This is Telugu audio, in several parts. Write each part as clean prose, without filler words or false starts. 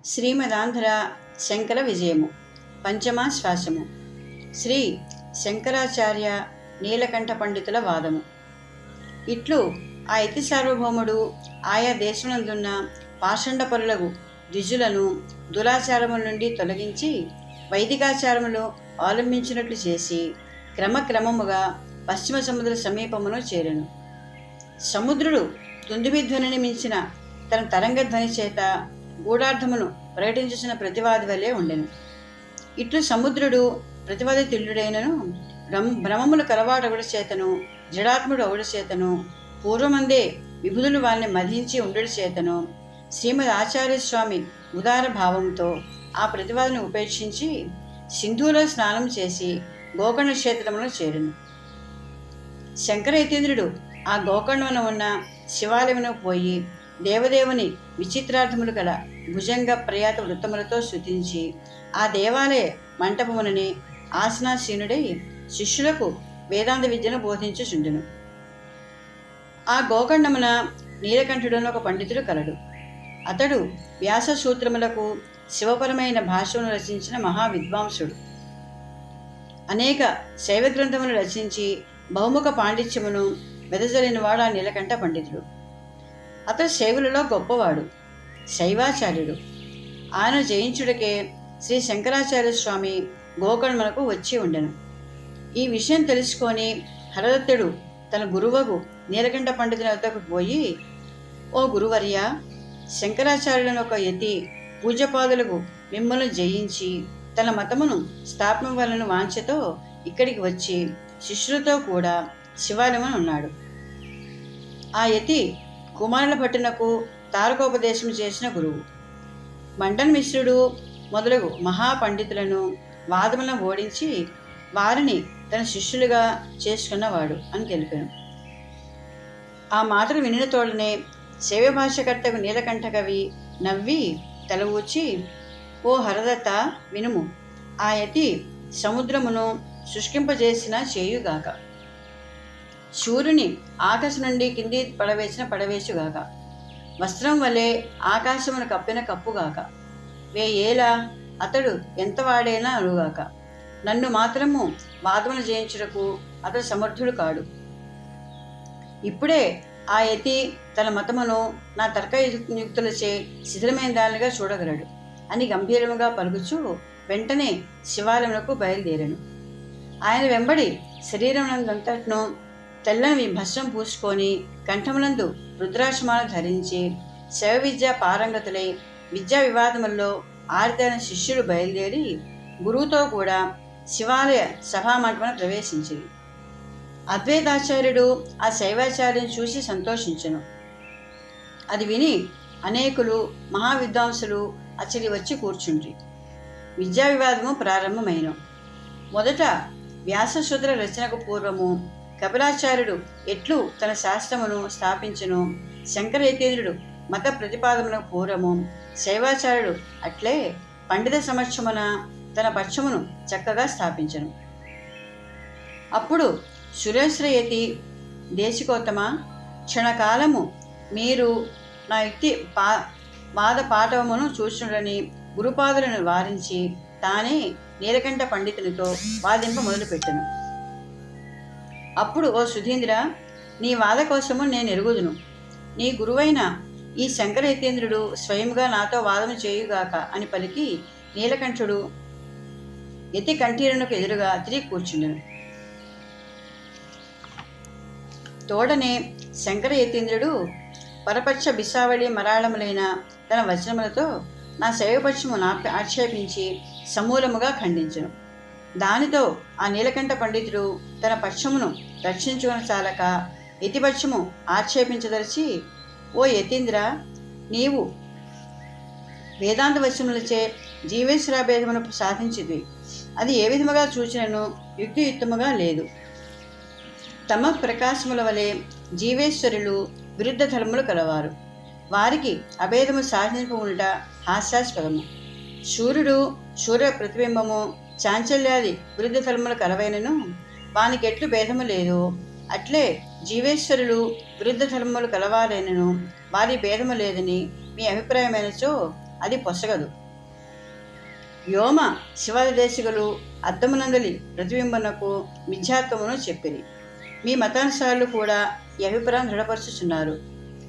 శ్రీమదాంధ్ర శంకర విజయము పంచమా శ్వాసము. శ్రీ శంకరాచార్య నీలకంఠ పండితుల వాదము. ఇట్లు ఆ యతి సార్వభౌముడు ఆయా దేశమునందున్న పాషండపరులకు ద్విజులను దురాచారముల నుండి తొలగించి వైదికాచారములు అవలంబించినట్లు చేసి క్రమక్రమముగా పశ్చిమ సముద్ర సమీపమును చేరెను. సముద్రుడు తుందుబిధ్వనిని మించిన తన తరంగధ్వని చేత గూఢార్థమును ప్రకటించిన ప్రతివాది వలె ఉండెను. ఇట్లు సముద్రుడు ప్రతివాది తుల్యుడైనను భ్రమములు కలవాడొకటి చేతను జడాత్ముడు ఒకటి చేతను పూర్వమందే విభుదులు వారిని మధించి ఉండడి చేతను శ్రీమద్ ఆచార్య స్వామి ఉదార భావంతో ఆ ప్రతివాదిని ఉపేక్షించి సింధువులో స్నానం చేసి గోకర్ణ క్షేత్రములో చేరెను. శంకరయతీంద్రుడు ఆ గోకర్ణమున ఉన్న శివాలయమును పోయి దేవదేవుని విచిత్రార్థములు గల భుజంగ ప్రయాత వృత్తములతో స్తుతించి ఆ దేవాలయ మంటపమునని ఆసనాసీనుడై శిష్యులకు వేదాంత విద్యను బోధించుచుండెను. ఆ గోకర్ణమున నీలకంఠుడను ఒక పండితుడు కలడు. అతడు వ్యాస సూత్రములకు శివపరమైన భాషను రచించిన మహా విద్వాంసుడు. అనేక శైవ గ్రంథములు రచించి బహుముఖ పాండిత్యమును వెదజలినవాడు ఆ నీలకంఠ పండితుడు. అతడు శైవులలో గొప్పవాడు, శైవాచార్యుడు. ఆయన జయించుడికే శ్రీ శంకరాచార్య స్వామి గోకర్ణమునకు వచ్చి ఉండెను. ఈ విషయం తెలుసుకొని హరదత్తుడు తన గురువగు నీలకంఠ పండితుని వద్దకు పోయి, ఓ గురువర్య, శంకరాచార్యులను ఒక యతి పూజ్యపాదులకు మిమ్మల్ని జయించి తన మతమును స్థాపనవలను వాంఛతో ఇక్కడికి వచ్చి శిష్యులతో కూడా శివాలయమున ఉన్నాడు. ఆ యతి కుమారుల భట్టునకు తారకోపదేశం చేసిన గురువు. మండన్ మిశ్రుడు మొదలగు మహాపండితులను వాదములను ఓడించి వారిని తన శిష్యులుగా చేసుకున్నవాడు అని తెలిపాను. ఆ మాటలు వినిన తోడనే శైవ భాషకర్తకు నీలకంఠ కవి నవ్వి తల ఊచి, ఓ హరదత్త వినుము, ఆ యతి సముద్రమును శుష్కింపజేసిన చేయుగాక, సూర్యుని ఆకాశం నుండి కింది పడవేసుగాక, వస్త్రం వలె ఆకాశమును కప్పిన కప్పుగాక, వేయేలా అతడు ఎంత వాడైనా అనుగాక, నన్ను మాత్రము వాదమును జయించుటకు అతడు సమర్థుడు కాడు. ఇప్పుడే ఆ యతి తన మతమును నా తర్కయుక్తులచే శిథిలమైన దానిగా చూడగలడు అని గంభీరముగా పలుకుచూ వెంటనే శివాలయమునకు బయలుదేరాను. ఆయన వెంబడి శరీరమునందంతటను తెల్లని భస్మం పూసుకొని కంఠమునందు రుద్రాక్షమాలను ధరించి శైవ విద్యా పారంగతులై విద్యా వివాదములలో ఆరితేరిన శిష్యుడు బయలుదేరి గురువుతో కూడా శివాలయ సభామంటపమున ప్రవేశించింది. అద్వైతాచార్యుడు ఆ శైవాచార్యుని చూసి సంతోషించెను. అది విని అనేకులు మహావిద్వాంసులు అచ్చడి వచ్చి కూర్చుండ్రి. విద్యా వివాదము ప్రారంభమైన మొదట వ్యాససూత్ర రచనకు పూర్వము కపిలాచార్యుడు ఎట్లు తన శాస్త్రమును స్థాపించును, శంకరయతీంద్రుడు మత ప్రతిపాదనకు పూర్వము శైవాచార్యుడు అట్లే పండిత సమక్షమున తన పక్షమును చక్కగా స్థాపించను. అప్పుడు సురేశ్వరయతి, దేశికోత్తమ, క్షణకాలము మీరు నా యుక్తి వాద పాఠవమును చూచుడని గురుపాదులను వారించి తానే నీలకంఠ పండితునితో వాదింప మొదలుపెట్టెను. అప్పుడు, ఓ సుధీంద్ర, నీ వాద కోసము నేను ఎరుగుదును. నీ గురువైన ఈ శంకరయతీంద్రుడు స్వయంగా నాతో వాదము చేయుగాక అని పలికి నీలకంఠుడు యతి కంఠీరునకు ఎదురుగా తిరిగి కూర్చుండెను. తోడనే శంకరయతీంద్రుడు పరపక్ష బిసావళి మరాళములైన తన వచనములతో నా శైవపక్షము ఆక్షేపించి సమూలముగా ఖండించెను. దానితో ఆ నీలకంఠ పండితుడు తన పక్షమును రక్షించుకుని చాలక యతిపక్షము ఆక్షేపించదలిచి, ఓ యతీంద్ర, నీవు వేదాంత వచనములచే జీవేశ్వరాభేదమును సాధించిది. అది ఏ విధముగా చూచినను యుక్తియుక్తముగా లేదు. తమ ప్రకాశముల వలె జీవేశ్వరులు విరుద్ధ ధర్మములు కలవారు. వారికి అభేదము సాధింపముంట హాస్యాస్పదము. సూర్యుడు సూర్య ప్రతిబింబము చాంచల్యాది విరుద్ధ ధర్మములు కలవైనను వానికి ఎట్లు భేదము లేదు, అట్లే జీవేశ్వరులు విరుద్ధ ధర్మములు కలవారైనను వారి భేదము లేదని మీ అభిప్రాయమైనచో అది పొసగదు. వ్యోమ శివాదేశికులు అద్దమునందలి ప్రతిబింబనకు మిథ్యాత్వమును చెప్పిరి. మీ మతానుసారులు కూడా ఈ అభిప్రాయం దృఢపరుచుచున్నారు.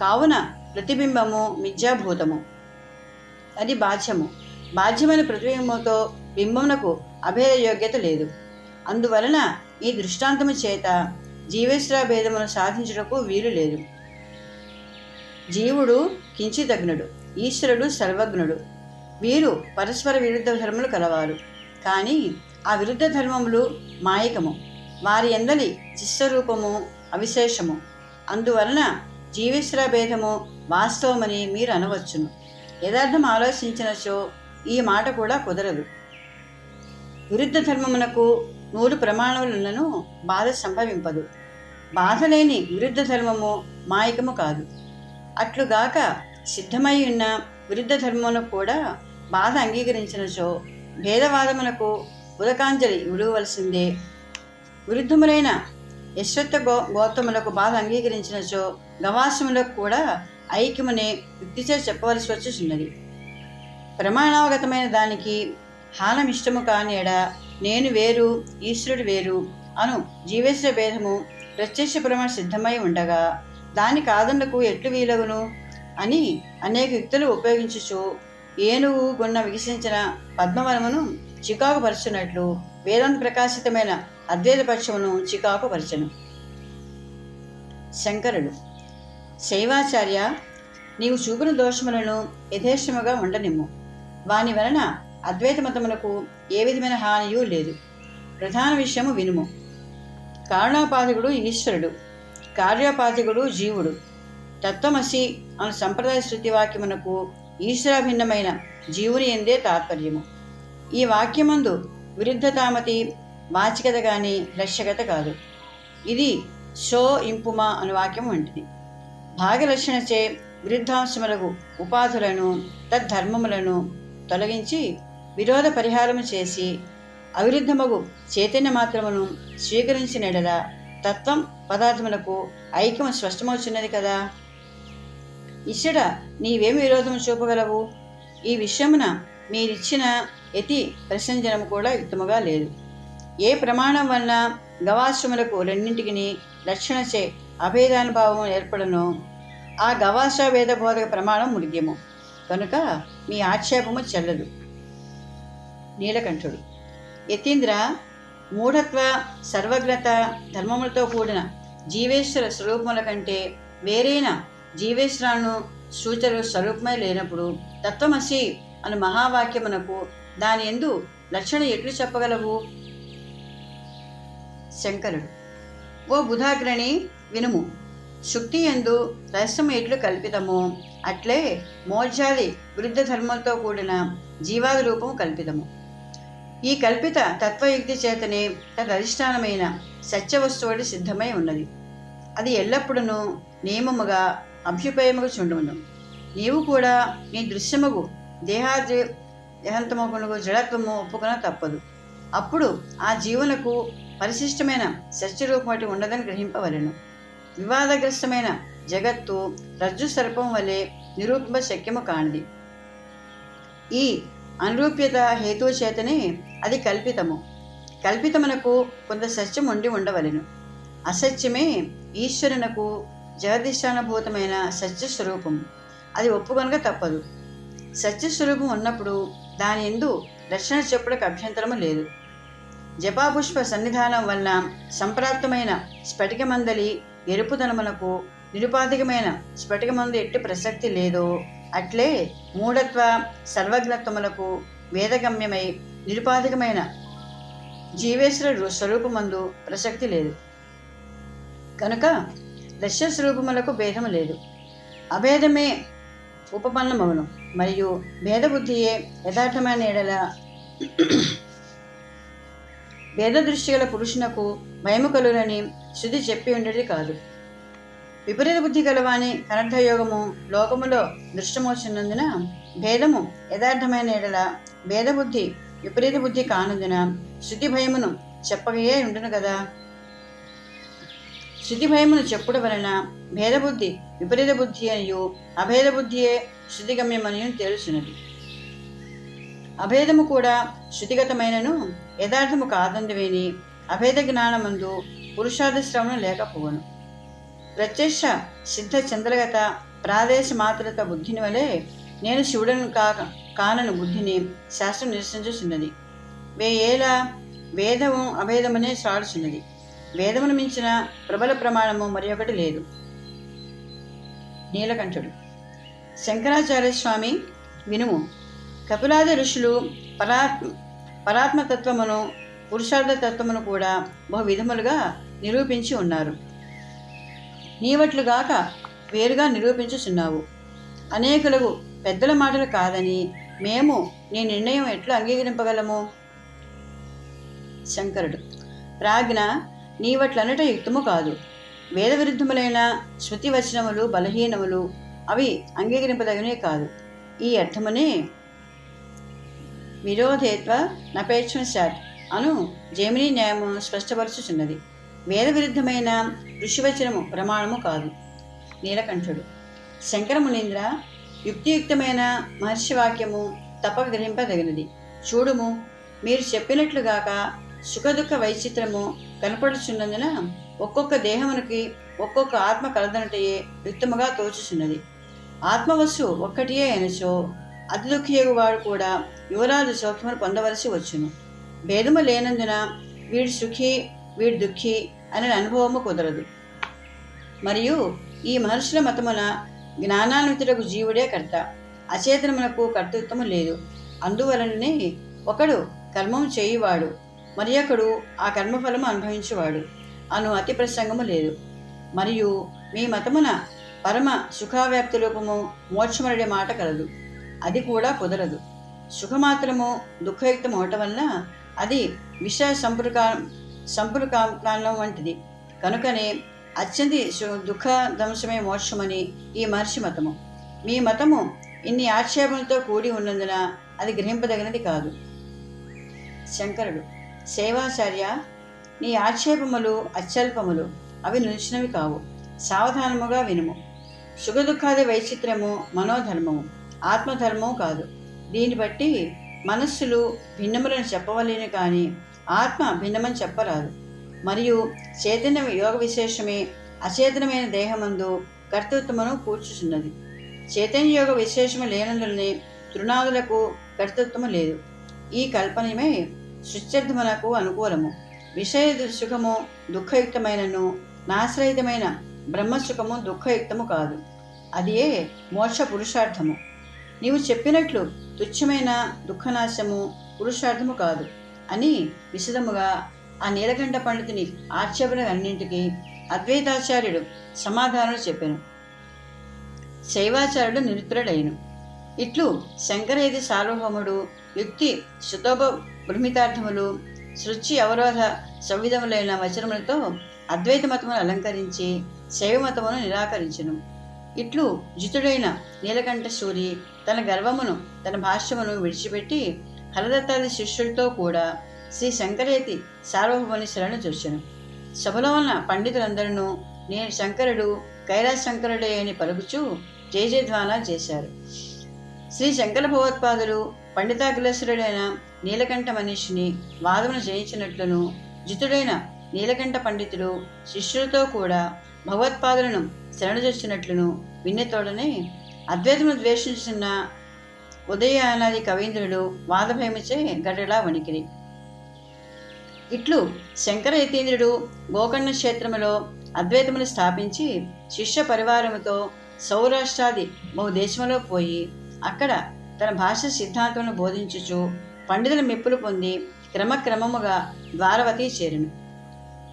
కావున ప్రతిబింబము మిథ్యాభూతము, అది బాధ్యము. బాధ్యమైన ప్రతిబింబంతో బింబమునకు అభేద యోగ్యత లేదు. అందువలన ఈ దృష్టాంతము చేత జీవేశ్వర భేదమును సాధించుటకు వీలు లేదు. జీవుడు కించితజ్ఞుడు, ఈశ్వరుడు సర్వజ్ఞుడు. వీరు పరస్పర విరుద్ధ ధర్మములు కలవారు. కానీ ఆ విరుద్ధ ధర్మములు మాయికము, వారి ఎందలి చిస్వరూపము అవిశేషము. అందువలన జీవేశ్వర భేదము వాస్తవమని మీరు అనవచ్చును. యథార్థం ఆలోచించినచో ఈ మాట కూడా కుదరదు. విరుద్ధ ధర్మమునకు 100 ప్రమాణములను బాధ సంభవింపదు. బాధ లేని విరుద్ధ ధర్మము మాయికము కాదు. అట్లుగాక సిద్ధమై ఉన్న విరుద్ధ ధర్మమునకు కూడా బాధ అంగీకరించినచో భేదవాదమునకు ఉదకాంజలి విడువలసిందే. విరుద్ధములైన యశ్వత్థ గౌతములకు బాధ అంగీకరించినచో గవాసములకు కూడా ఐక్యమునే యుక్తిచే చెప్పవలసి వచ్చుచున్నది. ప్రమాణావగతమైన దానికి హానమిష్టము కానేడ నేను వేరు ఈశ్వరుడు వేరు అను జీవేశ్వర భేదము ప్రత్యక్ష ప్రమాణ సిద్ధమై ఉండగా దాని కాదన్నకు ఎట్లు వీలగును అని అనేక యుక్తులు ఉపయోగించుచు ఏనుగు గున్న వికసించిన పద్మవనమును చికాకుపరచునట్లు వేదాంత ప్రకాశితమైన అద్వైత పక్షమును చికాకుపరచను. శంకరుడు: శైవాచార్య, నీవు చూపిన దోషములను యథేష్టముగా ఉండనిమ్ము. వాని వలన అద్వైత మతమునకు ఏ విధమైన హానియూ లేదు. ప్రధాన విషయము వినుము. కారణోపాధికుడు ఈశ్వరుడు, కార్యోపాధికుడు జీవుడు. తత్వమసి అను సంప్రదాయ శృతి వాక్యమునకు ఈశ్వరాభిన్నమైన జీవుని ఎందే తాత్పర్యము. ఈ వాక్యమందు విరుద్ధతామతి వాచికత కానీ లక్ష్యగత కాదు. ఇది షో ఇంపుమా అను వాక్యం వంటిది. భాగలక్షణచే విరుద్ధాంశములకు ఉపాధులను తద్ధర్మములను తొలగించి విరోధ పరిహారము చేసి అవిరుద్ధమగు చైతన్య మాత్రమును స్వీకరించినడల తత్వం పదార్థములకు ఐక్యము స్పష్టమవుతున్నది కదా. ఇచ్చట నీవేమి విరోధము చూపగలవు? ఈ విషయమున మీరిచ్చిన యతి ప్రసంజనము కూడా యుక్తముగా లేదు. ఏ ప్రమాణం వలన గవాశ్రములకు రెండింటికి లక్షణచే అభేదానుభావము ఏర్పడను ఆ గవాశ్రవేద బోధక ప్రమాణం ముఖ్యము కనుక మీ ఆక్షేపము చెల్లదు. నీలకంఠుడు: యతీంద్ర, మూఢత్వ సర్వజ్ఞత ధర్మములతో కూడిన జీవేశ్వర స్వరూపముల కంటే వేరైన జీవేశ్వరాను సూచరు స్వరూపమై లేనప్పుడు తత్వమసి అను మహావాక్యమునకు దాని యందు లక్షణ ఎట్లు చెప్పగలవు? శంకరుడు: ఓ బుధాగ్రణి, వినుము. శుక్తి యందు రహస్యము ఎట్లు కల్పితమో అట్లే మోర్జాది విరుద్ధ ధర్మంతో కూడిన జీవాది రూపము కల్పితము. ఈ కల్పిత తత్వయుక్తి చేతనే తదధిష్టానమైన సత్యవస్తువుడి సిద్ధమై ఉన్నది. అది ఎల్లప్పుడూ నియమముగా అభ్యుపయముగా చుండును. నీవు కూడా నీ దృశ్యముగు దేహాంతముకు జడత్వము ఒప్పుకొన తప్పదు. అప్పుడు ఆ జీవునకు పరిశిష్టమైన సత్యరూపమటి ఉండదని గ్రహింపవలెను. వివాదగ్రస్తమైన జగత్తు రజ్జు సర్పం వలె నిరూపింప శక్యము కానిది. ఈ అనురూప్యత హేతువు చేతనే అది కల్పితము. కల్పితమునకు కొంత సత్యం ఉండి ఉండవలెను. అసత్యమే ఈశ్వరునకు జగదీశానుభూతమైన సత్యస్వరూపం. అది ఒప్పుకొనక తప్పదు. సత్యస్వరూపం ఉన్నప్పుడు దాని యందు లక్షణ చెప్పుటకు అభ్యంతరము లేదు. జపాపుష్ప సన్నిధానం వలన సంప్రాప్తమైన స్ఫటికమందలి ఎరుపుదనమునకు నిరుపాధికమైన స్ఫటికమందు ఎట్టి ప్రసక్తి లేదో అట్లే మూఢత్వ సర్వజ్ఞత్వములకు వేదగమ్యమై నిరుపాధికమైన జీవేశ్వర స్వరూపమందు ప్రసక్తి లేదు. కనుక దృశ్య స్వరూపములకు భేదము లేదు. అభేదమే ఉపపన్నమవును. మరియు భేదబుద్ధియే యథార్థమైన ఎడల భేద దృష్టి గల పురుషునకు భయము కలుగునని శృతి చెప్పి ఉండేది కాదు. విపరీత బుద్ధి గలవాని కనర్థయోగము లోకములో దృష్టమవుతున్నందున భేదము యథార్థమైన ఎడల భేదబుద్ధి విపరీత బుద్ధి కానందున శృతి భయమును చెప్పగయే ఉండును కదా. శృతి భయమును చెప్పుడు వలన భేదబుద్ధి విపరీత బుద్ధి అనియు అభేద బుద్ధియే శృతిగమ్యమనియు తెలుసున్నది. అభేదము కూడా శృతిగతమైనను యథార్థము కాదందువేని అభేద జ్ఞానమందు పురుషార్థ శ్రవణం లేకపోవను. ప్రత్యక్ష సిద్ధ చంద్రగత ప్రాదేశ మాతృత బుద్ధిని వలె నేను శివుడను కానను బుద్ధిని శాస్త్రం నిరసించుచున్నది. వేయేల వేదము అభేదమనే సాడుచున్నది. వేదమును మించిన ప్రబల ప్రమాణము మరి ఒకటి లేదు. నీలకంఠుడు. శంకరాచార్య స్వామి వినుము. కపిలాది ఋషులు పరాత్మతత్వమును పురుషార్థతత్వమును కూడా బహు విధములుగా నిరూపించి ఉన్నారు. నీవట్లుగాక వేరుగా నిరూపించుచున్నావు. అనేకులకు పెద్దల మాటలు కాదని మేము నీ నిర్ణయం ఎట్లా అంగీకరింపగలము? శంకరుడు. ప్రాజ్ఞ నీవట్లనట యుక్తము కాదు. వేద విరుద్ధములైన శృతి వచనములు బలహీనములు, అవి అంగీకరింపదగినవి కాదు. ఈ అర్థమునే విరోధేత్వ నపేక్షణ శాట్ అను జైమిని న్యాయము స్పష్టపరచుచున్నది. వేద విరుద్ధమైన ఋషివచనము ప్రమాణము కాదు. నీలకంఠుడు. శంకరమునీంద్ర, యుక్తియుక్తమైన మహర్షి వాక్యము తప్పక గ్రహింపదగినది. చూడుము, మీరు చెప్పినట్లుగాక సుఖదుఖ వైచిత్రము కనపడుచున్నందున ఒక్కొక్క దేహమునికి ఒక్కొక్క ఆత్మ కలదనటయే యుక్తముగా తోచుచున్నది. ఆత్మవస్సు ఒక్కటియే అయినచో అతి దుఃఖియగువాడు కూడా యువరాజు సౌఖ్యమును పొందవలసి వచ్చును. భేదము లేనందున వీడు సుఖి వీడు దుఃఖి అనే అనుభవము కుదరదు. మరియు ఈ మహర్షుల మతమున జ్ఞానాన్వితులకు జీవుడే కర్త, అచేతనమునకు కర్తృత్వము లేదు. అందువలననే ఒకడు కర్మము చేయువాడు, మరి ఒకడు ఆ కర్మఫలము అనుభవించువాడు అను అతి ప్రసంగము లేదు. మరియు మీ మతమున పరమ సుఖావ్యాప్తి రూపము మోక్షమనడే మాట కలదు. అది కూడా కుదరదు. సుఖమాత్రము దుఃఖయుక్తం అవటం వలన అది విషయ సంపృకాలం వంటిది. కనుకనే అత్యంతి దుఃఖ ధ్వంసమే మోక్షమని ఈ మహర్షి మతము. మీ మతము ఇన్ని ఆక్షేపణలతో కూడి ఉన్నందున అది గ్రహింపదగినది కాదు. శంకరుడు. సేవాచార్య, నీ ఆక్షేపములు అత్యల్పములు, అవి నిలిచినవి కావు. సావధానముగా వినుము. సుఖదుఖాది వైచిత్రము మనోధర్మము, ఆత్మధర్మము కాదు. దీన్ని బట్టి మనస్సులు భిన్నములను చెప్పవలేను కానీ ఆత్మ భిన్నమని చెప్పరాదు. మరియు చైతన్య యోగ విశేషమే అచేతనమైన దేహమందు కర్తృత్వమును కూర్చుచున్నది. చైతన్య యోగ విశేషము లేనందులనే తృణాదులకు కర్తృత్వము లేదు. ఈ కల్పనమే శుచ్యర్థమునకు అనుకూలము. విషయ సుఖము దుఃఖయుక్తమైనను నాశ్రయితమైన బ్రహ్మసుఖము దుఃఖయుక్తము కాదు. అదియే మోక్ష పురుషార్థము. నీవు చెప్పినట్లు తుచ్చమైన దుఃఖనాశము పురుషార్థము కాదు అని విశదముగా ఆ నీలకంఠ పండితుని ఆక్షేపణలన్నింటికీ అద్వైతాచార్యుడు సమాధానం చెప్పాను. శైవాచార్యుడు నిరుత్తరుడైను. ఇట్లు శంకరేది సార్వభౌముడు యుక్తి శుతోప బృమితార్థములు సృష్టి అవరోధ సంవిధములైన వచనములతో అద్వైత మతమును అలంకరించి శైవ మతమును నిరాకరించును. ఇట్లు జితుడైన నీలకంఠ సూరి తన గర్వమును తన భాష్యమును విడిచిపెట్టి హరదత్తాది శిష్యులతో కూడా శ్రీ శంకరేతి సార్వభౌముని శరణు చూచెను. సభలో ఉన్న పండితులందరూ నేను శంకరుడు కైలాస శంకరుడే అని పలుకుచూ జయజయధ్వానా చేశారు. శ్రీ శంకర భగవత్పాదులు పండితాగ్రసుడైన నీలకంఠ మనిషిని వాదమును జయించినట్లును జితుడైన నీలకంఠ పండితుడు శిష్యులతో కూడా భగవత్పాదులను శరణుజొచ్చినట్లును విన్నతోడనే అద్వైతమును ద్వేషించిన ఉదయానాది కవీంద్రుడు వాదభయముచే గడ్డలా వణికిరి. ఇట్లు శంకర యతీంద్రుడు గోకర్ణ క్షేత్రములో అద్వైతమును స్థాపించి శిష్య పరివారముతో సౌరాష్ట్రాది బహుదేశములో పోయి అక్కడ తన భాష సిద్ధాంతమును బోధించుచు పండితుల మెప్పులు పొంది క్రమక్రమముగా ద్వారవతి చేరును.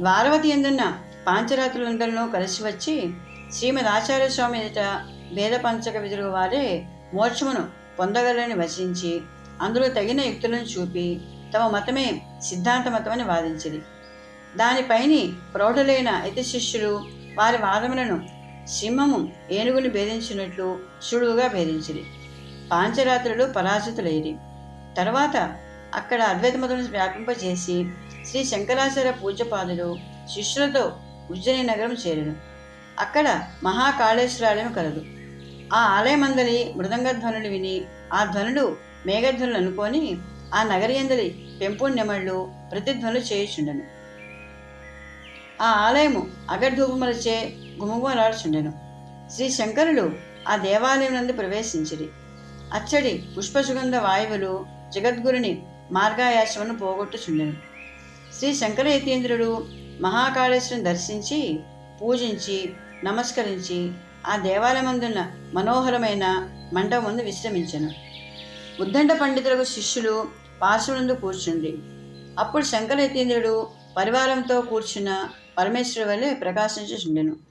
ద్వారవతి ఎందున్న పాంచరాత్రులందరినూ కలిసి వచ్చి శ్రీమద్ ఆచార్య స్వామి ఎదుట భేద పంచక విధులు వారే మోక్షమును పొందగలని వచించి అందులో తగిన యుక్తులను చూపి తమ మతమే సిద్ధాంత మతమని వాదించింది. దానిపైని ప్రౌఢులైన యతి శిష్యులు వారి వాదములను సింహము ఏనుగుని భేదించినట్లు సుడువుగా భేదించింది. పాంచరాత్రులు పరాజితులైరి. తర్వాత అక్కడ అద్వైతమతమును వ్యాపింపజేసి శ్రీ శంకరాచార్య పూజ్యపాదులు శిష్యులతో ఉజ్జయిని నగరం చేరును. అక్కడ మహాకాళేశ్వరాలయం కలదు. ఆ ఆలయమందలి మృదంగధ్వనులు విని ఆ ధ్వనులు మేఘధ్వనులు అనుకొని ఆ నగరి ఎందలి పెంపుడు నెమళ్ళు ప్రతిధ్వనులు చేయుచుండెను. ఆ ఆలయము అగర్ధూపములచే గుమగుమలాడుచుండెను. శ్రీ శంకరులు ఆ దేవాలయం నందు ప్రవేశించిరి. అచ్చడి పుష్పసుగంధ వాయువులు జగద్గురుని మార్గాయాసమును పోగొట్టుచుండెను. శ్రీ శంకరయతీంద్రుడు మహాకాళేశ్వరుని దర్శించి పూజించి నమస్కరించి ఆ దేవాలయమందున్న మనోహరమైన మండపమందు విశ్రమించెను. ఉద్దండ పండితులకు శిష్యులు పార్శ్వనందు కూర్చుండి. అప్పుడు శంకరయతీంద్రుడు పరివారంతో కూర్చున్న పరమేశ్వరు వలె ప్రకాశించుచుండెను.